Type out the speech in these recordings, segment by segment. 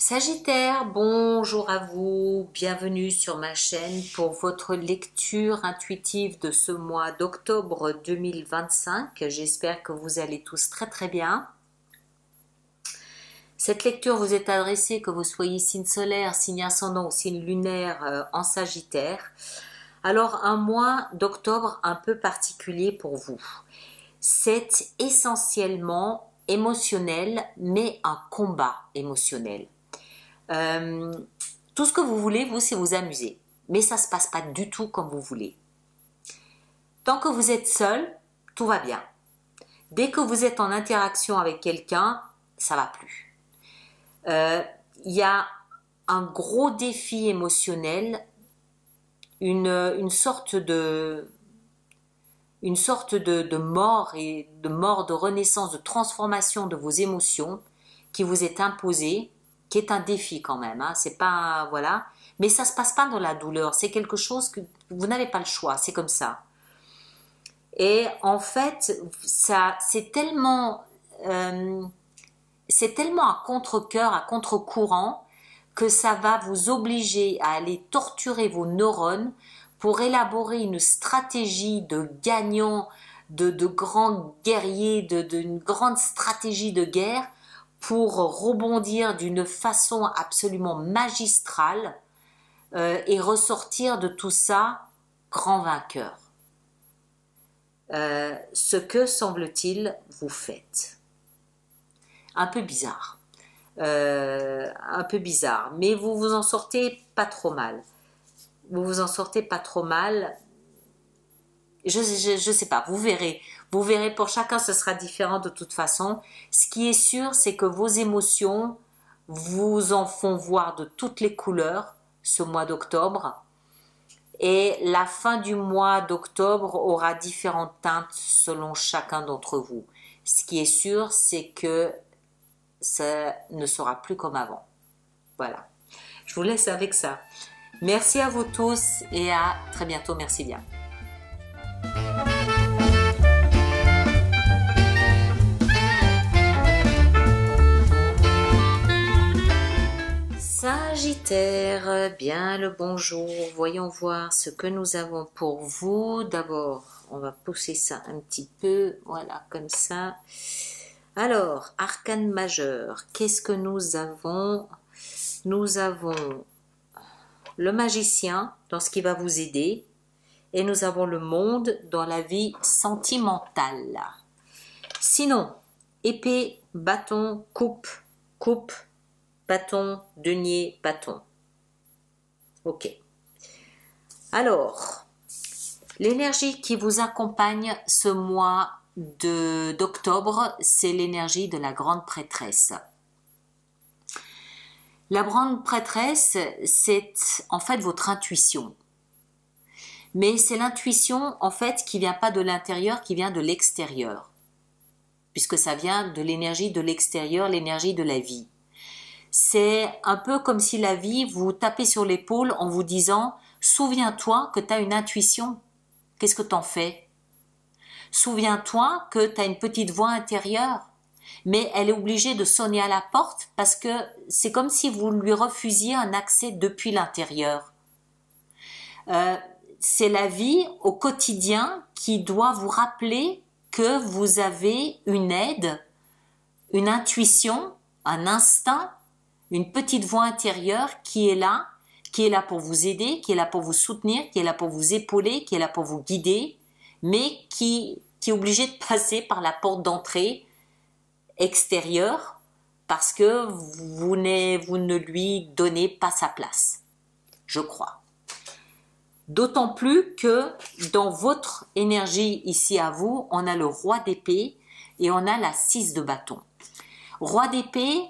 Sagittaire, bonjour à vous, bienvenue sur ma chaîne pour votre lecture intuitive de ce mois d'octobre 2025. J'espère que vous allez tous très bien. Cette lecture vous est adressée que vous soyez signe solaire, signe ascendant ou signe lunaire en Sagittaire. Alors un mois d'octobre un peu particulier pour vous. C'est essentiellement émotionnel, mais un combat émotionnel. Tout ce que vous voulez, vous, c'est vous amuser. Mais ça ne se passe pas du tout comme vous voulez. Tant que vous êtes seul, tout va bien. Dès que vous êtes en interaction avec quelqu'un, ça ne va plus. Y a un gros défi émotionnel, une sorte de mort et de renaissance, de transformation de vos émotions qui vous est imposée, qui est un défi quand même, hein. C'est pas, voilà, mais ça se passe pas dans la douleur, c'est quelque chose que vous n'avez pas le choix, c'est comme ça. Et en fait, ça, c'est tellement à contre-cœur, à contre-courant, que ça va vous obliger à aller torturer vos neurones pour élaborer une stratégie de gagnant, de grands guerriers, d'une grande stratégie de guerre, pour rebondir d'une façon absolument magistrale et ressortir de tout ça grand vainqueur. Ce que semble-t-il vous faites. Un peu bizarre. Mais vous vous en sortez pas trop mal. Vous vous en sortez pas trop mal. Je sais pas, vous verrez. Vous verrez, pour chacun, ce sera différent de toute façon. Ce qui est sûr, c'est que vos émotions vous en font voir de toutes les couleurs ce mois d'octobre. Et la fin du mois d'octobre aura différentes teintes selon chacun d'entre vous. Ce qui est sûr, c'est que ça ne sera plus comme avant. Voilà. Je vous laisse avec ça. Merci à vous tous et à très bientôt. Merci bien. Sagittaire, bien le bonjour. Voyons voir ce que nous avons pour vous. D'abord, on va pousser ça un petit peu, voilà, comme ça. Alors, arcane majeur, qu'est-ce que nous avons? Nous avons le magicien dans ce qui va vous aider et nous avons le monde dans la vie sentimentale. Sinon, épée, bâton, coupe, bâton, denier, bâton. Ok. Alors, l'énergie qui vous accompagne ce mois d'octobre, c'est l'énergie de la grande prêtresse. La grande prêtresse, c'est en fait votre intuition. Mais c'est l'intuition en fait qui vient pas de l'intérieur, qui vient de l'extérieur. Puisque ça vient de l'énergie de l'extérieur, l'énergie de la vie. C'est un peu comme si la vie vous tapait sur l'épaule en vous disant « Souviens-toi que tu as une intuition. Qu'est-ce que tu en fais ? Souviens-toi que tu as une petite voix intérieure. » Mais elle est obligée de sonner à la porte parce que c'est comme si vous lui refusiez un accès depuis l'intérieur. C'est la vie au quotidien qui doit vous rappeler que vous avez une aide, une intuition, un instinct, une petite voix intérieure qui est là pour vous aider, qui est là pour vous soutenir, qui est là pour vous épauler, qui est là pour vous guider, mais qui est obligée de passer par la porte d'entrée extérieure parce que vous ne lui donnez pas sa place, je crois. D'autant plus que dans votre énergie ici à vous, on a le roi d'épée et on a la 6 de bâton. Roi d'épée,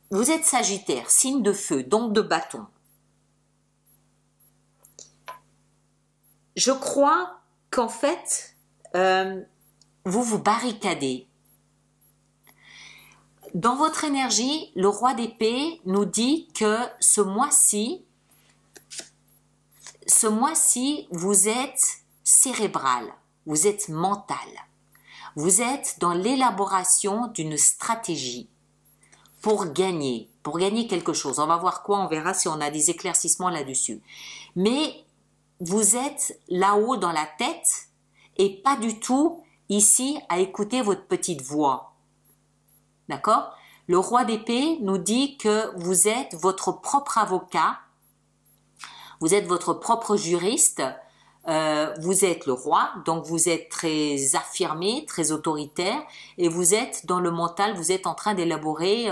vous êtes Sagittaire, signe de feu, donc de bâton. Je crois qu'en fait, vous vous barricadez. Dans votre énergie, le roi d'épée nous dit que ce mois-ci, vous êtes cérébral, vous êtes mental. Vous êtes dans l'élaboration d'une stratégie pour gagner quelque chose. On va voir quoi, on verra si on a des éclaircissements là-dessus. Mais vous êtes là-haut dans la tête et pas du tout ici à écouter votre petite voix. D'accord? Le roi d'épée nous dit que vous êtes votre propre avocat, vous êtes votre propre juriste, vous êtes le roi, donc vous êtes très affirmé, très autoritaire, et vous êtes dans le mental, vous êtes en train d'élaborer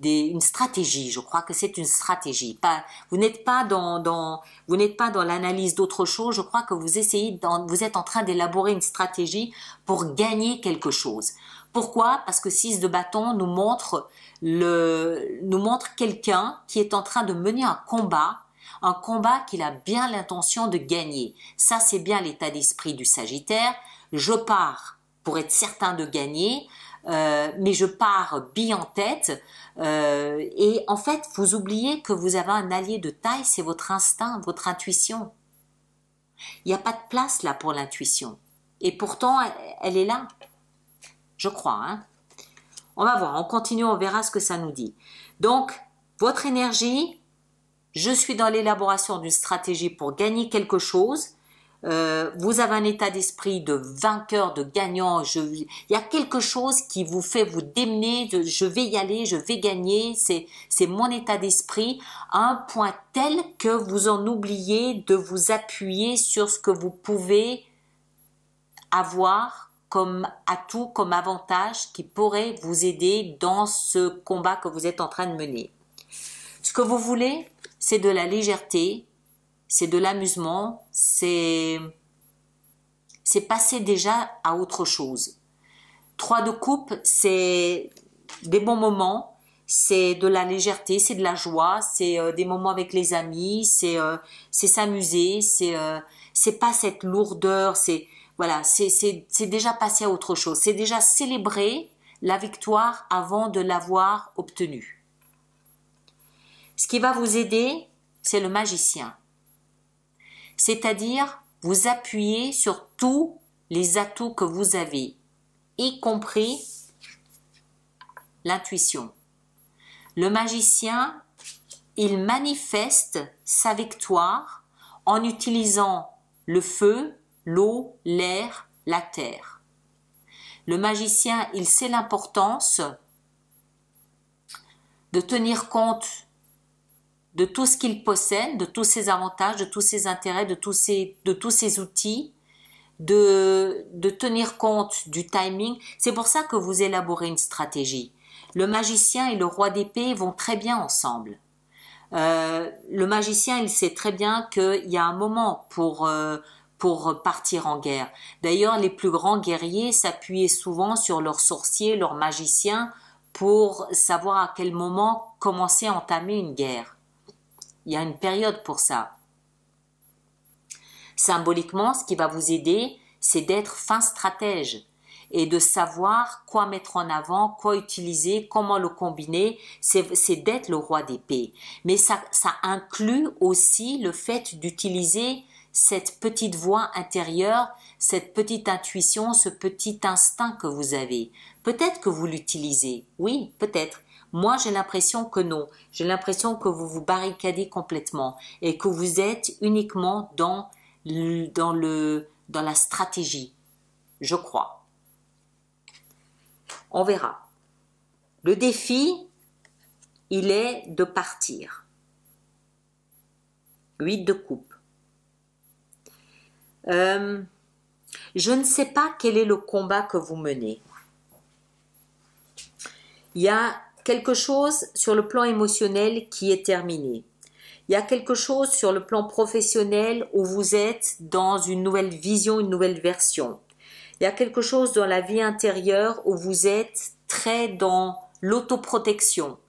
une stratégie. Je crois que c'est une stratégie. Vous n'êtes pas dans l'analyse d'autre chose. Je crois que vous êtes en train d'élaborer une stratégie pour gagner quelque chose. Pourquoi? Parce que 6 de bâton nous montre quelqu'un qui est en train de mener un combat qu'il a bien l'intention de gagner. Ça, c'est bien l'état d'esprit du Sagittaire. Je pars pour être certain de gagner, mais je pars bille en tête. Et en fait, vous oubliez que vous avez un allié de taille, c'est votre instinct, votre intuition. Il n'y a pas de place là pour l'intuition. Et pourtant, elle est là. Je crois, hein. On va voir, on continue, on verra ce que ça nous dit. Donc, votre énergie, je suis dans l'élaboration d'une stratégie pour gagner quelque chose. Vous avez un état d'esprit de vainqueur, de gagnant. Il y a quelque chose qui vous fait vous démener. Je vais y aller, je vais gagner. C'est mon état d'esprit à un point tel que vous en oubliez de vous appuyer sur ce que vous pouvez avoir comme atout, comme avantage qui pourrait vous aider dans ce combat que vous êtes en train de mener. Ce que vous voulez, c'est de la légèreté, c'est de l'amusement, c'est passer déjà à autre chose. 3 de coupe, c'est des bons moments, c'est de la légèreté, c'est de la joie, c'est des moments avec les amis, c'est s'amuser, c'est pas cette lourdeur, c'est déjà passer à autre chose, c'est déjà célébrer la victoire avant de l'avoir obtenue. Ce qui va vous aider, c'est le magicien. C'est-à-dire, vous appuyez sur tous les atouts que vous avez, y compris l'intuition. Le magicien, il manifeste sa victoire en utilisant le feu, l'eau, l'air, la terre. Le magicien, il sait l'importance de tenir compte de tout ce qu'il possède, de tous ses avantages, de tous ses intérêts, de tous ses outils, de tenir compte du timing. C'est pour ça que vous élaborez une stratégie. Le magicien et le roi d'épée vont très bien ensemble. Le magicien, il sait très bien qu'il y a un moment pour partir en guerre. D'ailleurs, les plus grands guerriers s'appuyaient souvent sur leurs sorciers, leurs magiciens, pour savoir à quel moment commencer à entamer une guerre. Il y a une période pour ça. Symboliquement, ce qui va vous aider, c'est d'être fin stratège et de savoir quoi mettre en avant, quoi utiliser, comment le combiner. C'est d'être le roi d'épée. Mais ça inclut aussi le fait d'utiliser cette petite voix intérieure, cette petite intuition, ce petit instinct que vous avez. Peut-être que vous l'utilisez, oui, peut-être. Moi, j'ai l'impression que non. J'ai l'impression que vous vous barricadez complètement et que vous êtes uniquement dans la stratégie. Je crois. On verra. Le défi, il est de partir. 8 de coupe. Je ne sais pas quel est le combat que vous menez. Il y a quelque chose sur le plan émotionnel qui est terminé. Il y a quelque chose sur le plan professionnel où vous êtes dans une nouvelle vision, une nouvelle version. Il y a quelque chose dans la vie intérieure où vous êtes très dans l'autoprotection.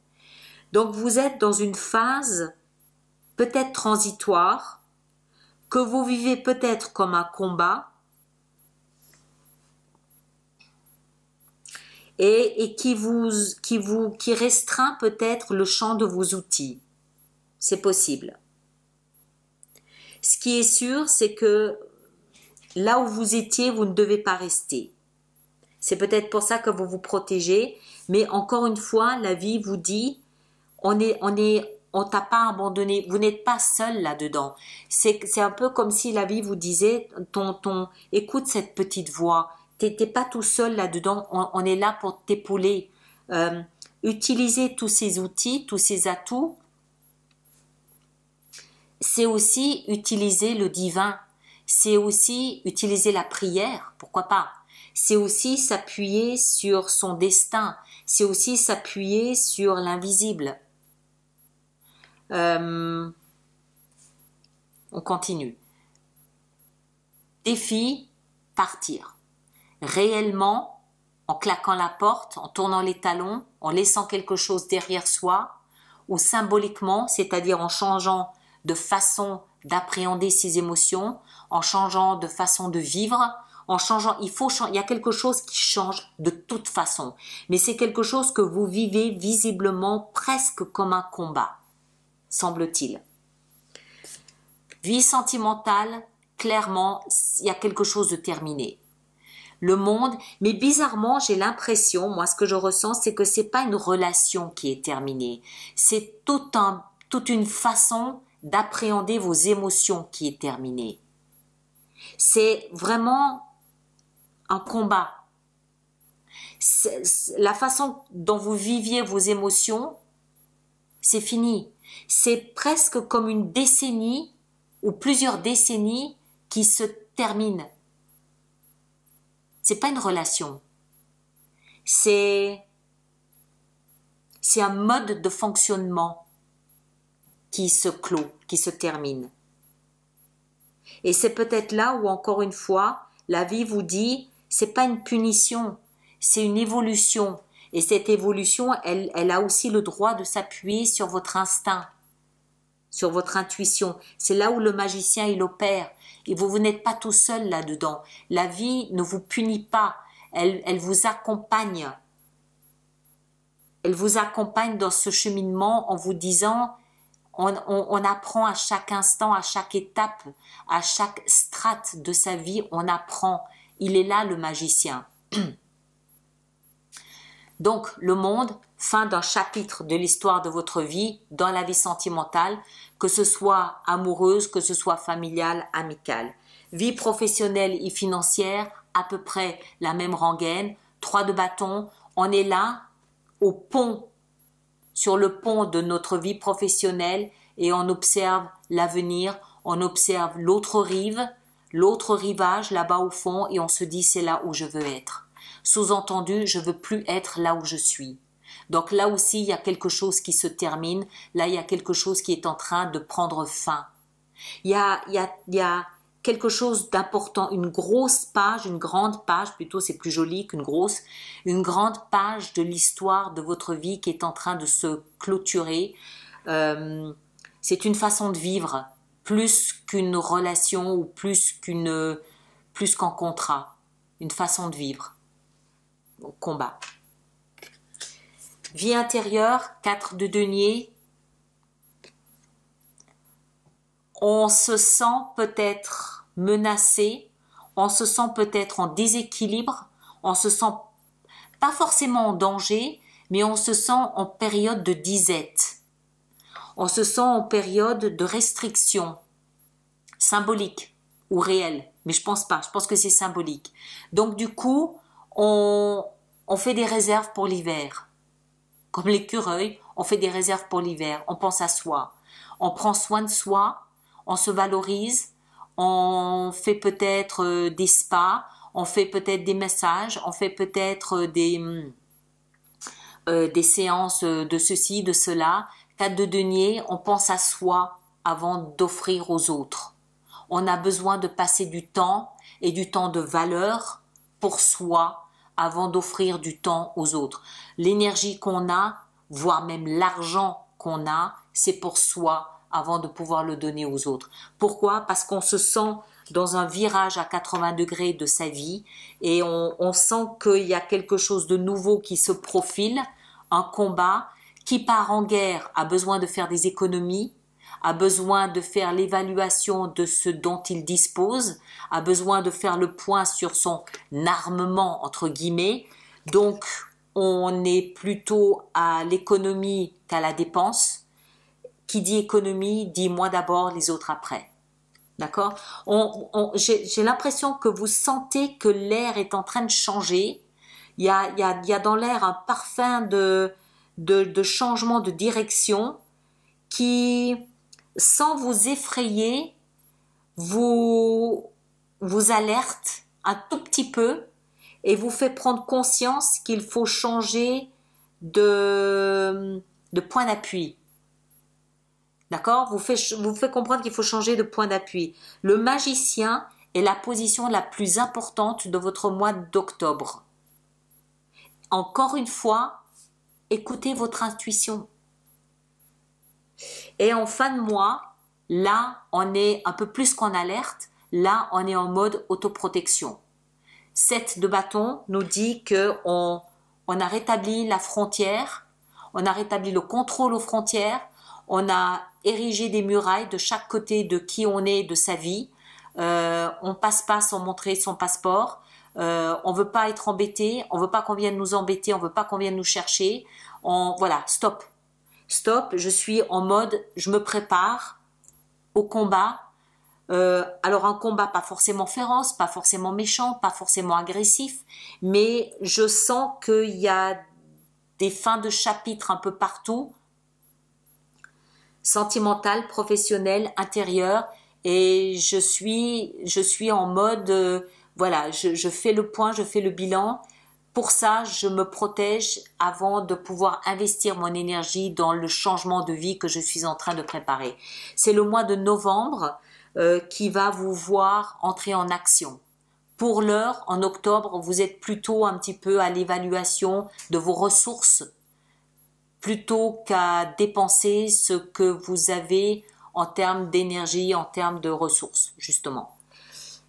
Donc vous êtes dans une phase peut-être transitoire, que vous vivez peut-être comme un combat, et qui restreint peut-être le champ de vos outils. C'est possible. Ce qui est sûr, c'est que là où vous étiez, vous ne devez pas rester. C'est peut-être pour ça que vous vous protégez, Mais encore une fois, la vie vous dit, on t'a pas abandonné, vous n'êtes pas seul là-dedans. C'est un peu comme si la vie vous disait, écoute cette petite voix, t'es pas tout seul là-dedans, on est là pour t'épauler. Utiliser tous ces outils, tous ces atouts, c'est aussi utiliser le divin, c'est aussi utiliser la prière, pourquoi pas. C'est aussi s'appuyer sur son destin, c'est aussi s'appuyer sur l'invisible. On continue. Défi, partir. Réellement, en claquant la porte, en tournant les talons, en laissant quelque chose derrière soi, ou symboliquement, c'est-à-dire en changeant de façon d'appréhender ses émotions, en changeant de façon de vivre, en changeant, il y a quelque chose qui change de toute façon, mais c'est quelque chose que vous vivez visiblement presque comme un combat, semble-t-il. Vie sentimentale, clairement, il y a quelque chose de terminé. Le monde, mais bizarrement, j'ai l'impression, moi, ce que je ressens, c'est que c'est pas une relation qui est terminée. C'est toute une façon d'appréhender vos émotions qui est terminée. C'est vraiment un combat. La façon dont vous viviez vos émotions, c'est fini. C'est presque comme une décennie ou plusieurs décennies qui se terminent. C'est pas une relation. C'est un mode de fonctionnement qui se clôt, qui se termine. Et c'est peut-être là où, encore une fois, la vie vous dit, c'est pas une punition, c'est une évolution. Et cette évolution, elle a aussi le droit de s'appuyer sur votre instinct, sur votre intuition. C'est là où le magicien, il opère. Et vous n'êtes pas tout seul là-dedans. La vie ne vous punit pas, elle vous accompagne. Elle vous accompagne dans ce cheminement en vous disant, on apprend à chaque instant, à chaque étape, à chaque strate de sa vie, on apprend. Il est là le magicien. Donc le monde, fin d'un chapitre de l'histoire de votre vie, dans la vie sentimentale, que ce soit amoureuse, que ce soit familiale, amicale. Vie professionnelle et financière, à peu près la même rengaine, 3 de bâton, on est là, au pont, sur le pont de notre vie professionnelle et on observe l'avenir, on observe l'autre rive, l'autre rivage là-bas au fond et on se dit c'est là où je veux être. Sous-entendu, je veux plus être là où je suis. Donc là aussi, il y a quelque chose qui se termine, là il y a quelque chose qui est en train de prendre fin. Il y a quelque chose d'important, une grosse page, une grande page, plutôt c'est plus joli qu'une grosse, une grande page de l'histoire de votre vie qui est en train de se clôturer. C'est une façon de vivre, plus qu'une relation ou plus qu'un contrat, une façon de vivre. Donc, combat. Vie intérieure, 4 de denier. On se sent peut-être menacé, on se sent peut-être en déséquilibre, on se sent pas forcément en danger, mais on se sent en période de disette. On se sent en période de restriction, symbolique ou réelle, mais je pense pas, je pense que c'est symbolique. Donc du coup, on fait des réserves pour l'hiver. Comme l'écureuil, on fait des réserves pour l'hiver, on pense à soi, on prend soin de soi, on se valorise, on fait peut-être des spas, on fait peut-être des massages, on fait peut-être des séances de ceci, de cela. 4 de denier, on pense à soi avant d'offrir aux autres. On a besoin de passer du temps et du temps de valeur pour soi avant d'offrir du temps aux autres. L'énergie qu'on a, voire même l'argent qu'on a, c'est pour soi avant de pouvoir le donner aux autres. Pourquoi? Parce qu'on se sent dans un virage à 80 degrés de sa vie et on sent qu'il y a quelque chose de nouveau qui se profile, un combat. Qui part en guerre a besoin de faire des économies, a besoin de faire l'évaluation de ce dont il dispose, a besoin de faire le point sur son armement, entre guillemets. Donc, on est plutôt à l'économie qu'à la dépense. Qui dit économie dit moi d'abord, les autres après. D'accord? J'ai l'impression que vous sentez que l'air est en train de changer. Il y a dans l'air un parfum de changement de direction qui, sans vous effrayer, vous alerte un tout petit peu et vous fait prendre conscience qu'il faut changer de point d'appui. D'accord? Vous fait comprendre qu'il faut changer de point d'appui. Le magicien est la position la plus importante de votre mois d'octobre. Encore une fois, écoutez votre intuition. Et en fin de mois, là, on est un peu plus qu'en alerte. Là, on est en mode autoprotection. 7 de bâton nous dit que on a rétabli la frontière, on a rétabli le contrôle aux frontières, on a érigé des murailles de chaque côté de qui on est, de sa vie. On passe pas sans montrer son passeport. On veut pas être embêté, on veut pas qu'on vienne nous embêter, on veut pas qu'on vienne nous chercher. Voilà, stop. Stop, je suis en mode, je me prépare au combat. Alors un combat pas forcément féroce, pas forcément méchant, pas forcément agressif, mais je sens qu'il y a des fins de chapitre un peu partout, sentimentales, professionnelles, intérieures, et je suis en mode, voilà, je fais le point, je fais le bilan. Pour ça, je me protège avant de pouvoir investir mon énergie dans le changement de vie que je suis en train de préparer. C'est le mois de novembre qui va vous voir entrer en action. Pour l'heure, en octobre, vous êtes plutôt un petit peu à l'évaluation de vos ressources plutôt qu'à dépenser ce que vous avez en termes d'énergie, en termes de ressources, justement.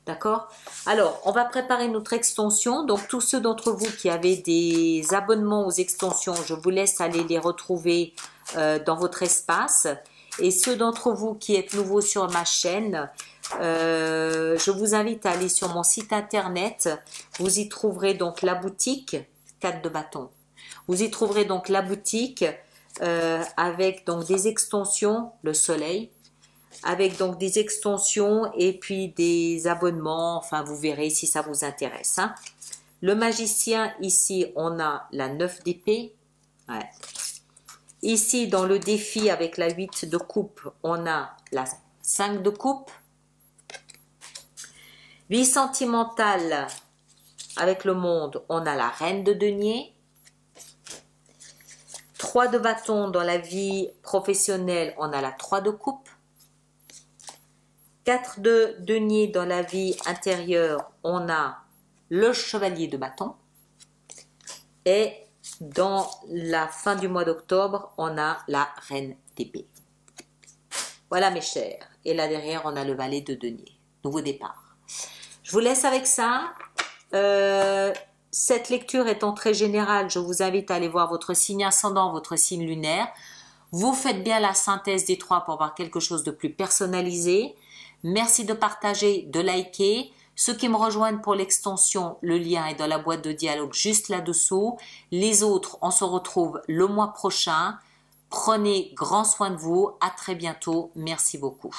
D'accord? Alors, on va préparer notre extension. Donc, tous ceux d'entre vous qui avez des abonnements aux extensions, je vous laisse aller les retrouver dans votre espace. Et ceux d'entre vous qui êtes nouveaux sur ma chaîne, je vous invite à aller sur mon site internet. Vous y trouverez donc la boutique 4 de bâton. Vous y trouverez donc la boutique avec donc des extensions, le soleil, avec donc des extensions et puis des abonnements, enfin vous verrez si ça vous intéresse. Hein. Le magicien, ici on a la 9 d'épée. Ouais. Ici dans le défi avec la 8 de coupe, on a la 5 de coupe. Vie sentimentale avec le monde, on a la reine de denier. 3 de bâton dans la vie professionnelle, on a la 3 de coupe. 4 de denier dans la vie intérieure, on a le chevalier de bâton. Et dans la fin du mois d'octobre, on a la reine d'épée. Voilà mes chers. Et là derrière, on a le valet de denier. Nouveau départ. Je vous laisse avec ça. Cette lecture étant très générale, je vous invite à aller voir votre signe ascendant, votre signe lunaire. Vous faites bien la synthèse des trois pour avoir quelque chose de plus personnalisé. Merci de partager, de liker. Ceux qui me rejoignent pour l'extension, le lien est dans la boîte de dialogue juste là-dessous. Les autres, on se retrouve le mois prochain. Prenez grand soin de vous. À très bientôt. Merci beaucoup.